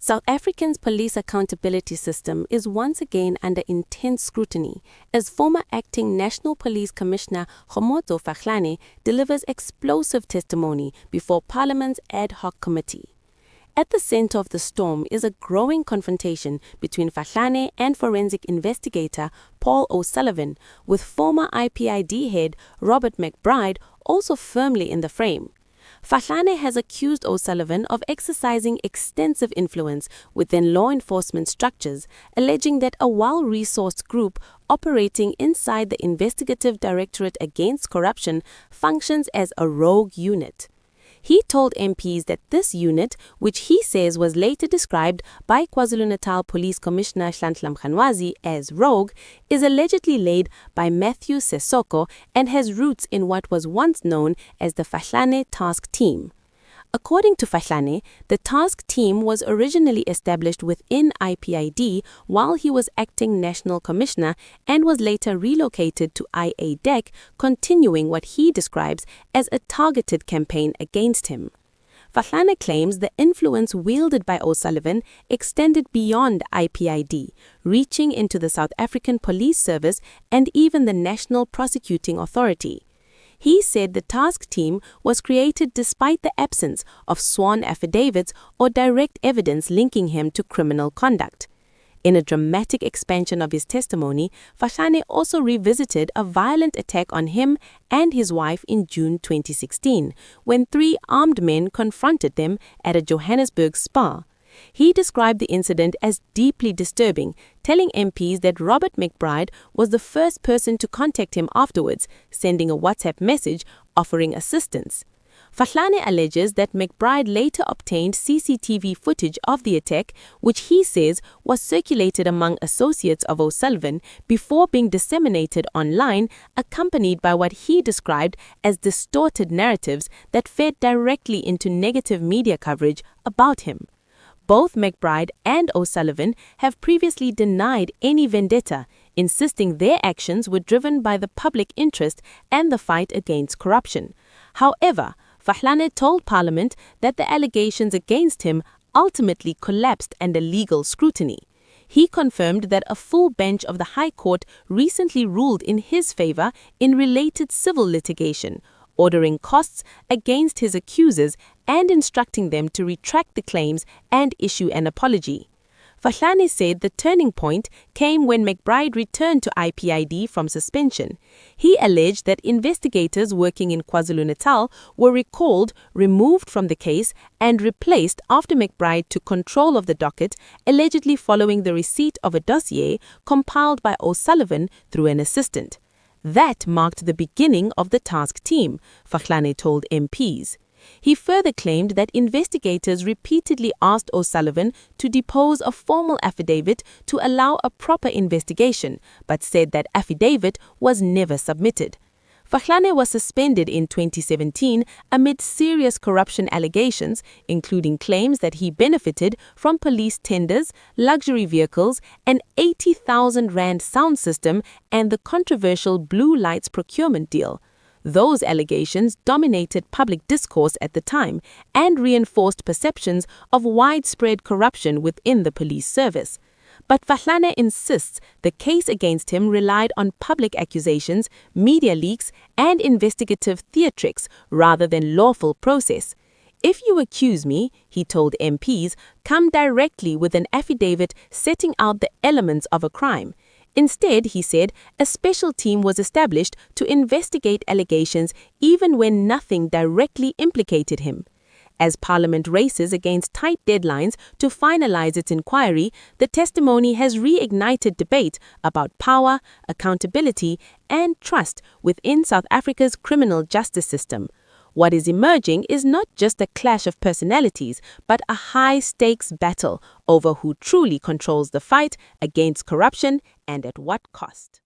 South Africa's police accountability system is once again under intense scrutiny as former acting National Police Commissioner Phahlane delivers explosive testimony before Parliament's ad hoc committee. At the center of the storm is a growing confrontation between Phahlane and forensic investigator Paul O'Sullivan, with former IPID head Robert McBride also firmly in the frame. Phahlane has accused O'Sullivan of exercising extensive influence within law enforcement structures, alleging that a well-resourced group operating inside the Investigative Directorate Against Corruption functions as a rogue unit. He told MPs that this unit, which he says was later described by KwaZulu-Natal Police Commissioner Nhlanhla Mkhanwazi as rogue, is allegedly led by Matthew Sesoko and has roots in what was once known as the Phahlane Task Team. According to Phahlane, the task team was originally established within IPID while he was acting National Commissioner and was later relocated to IADEC, continuing what he describes as a targeted campaign against him. Phahlane claims the influence wielded by O'Sullivan extended beyond IPID, reaching into the South African Police Service and even the National Prosecuting Authority. He said the task team was created despite the absence of sworn affidavits or direct evidence linking him to criminal conduct. In a dramatic expansion of his testimony, Phahlane also revisited a violent attack on him and his wife in June 2016, when 3 armed men confronted them at a Johannesburg spa. He described the incident as deeply disturbing, telling MPs that Robert McBride was the first person to contact him afterwards, sending a WhatsApp message offering assistance. Phahlane alleges that McBride later obtained CCTV footage of the attack, which he says was circulated among associates of O'Sullivan before being disseminated online, accompanied by what he described as distorted narratives that fed directly into negative media coverage about him. Both McBride and O'Sullivan have previously denied any vendetta, insisting their actions were driven by the public interest and the fight against corruption. However, Phahlane told Parliament that the allegations against him ultimately collapsed under legal scrutiny. He confirmed that a full bench of the High Court recently ruled in his favor in related civil litigation, ordering costs against his accusers and instructing them to retract the claims and issue an apology. Phahlane said the turning point came when McBride returned to IPID from suspension. He alleged that investigators working in KwaZulu-Natal were recalled, removed from the case, and replaced after McBride took control of the docket, allegedly following the receipt of a dossier compiled by O'Sullivan through an assistant. That marked the beginning of the task team, Phahlane told MPs. He further claimed that investigators repeatedly asked O'Sullivan to depose a formal affidavit to allow a proper investigation, but said that affidavit was never submitted. Phahlane was suspended in 2017 amid serious corruption allegations, including claims that he benefited from police tenders, luxury vehicles, an 80,000 rand sound system, and the controversial blue lights procurement deal. Those allegations dominated public discourse at the time and reinforced perceptions of widespread corruption within the police service. But Phahlane insists the case against him relied on public accusations, media leaks, and investigative theatrics rather than lawful process. If you accuse me, he told MPs, come directly with an affidavit setting out the elements of a crime. Instead, he said, a special team was established to investigate allegations even when nothing directly implicated him. As Parliament races against tight deadlines to finalize its inquiry, the testimony has reignited debate about power, accountability, and trust within South Africa's criminal justice system. What is emerging is not just a clash of personalities, but a high-stakes battle over who truly controls the fight against corruption and at what cost.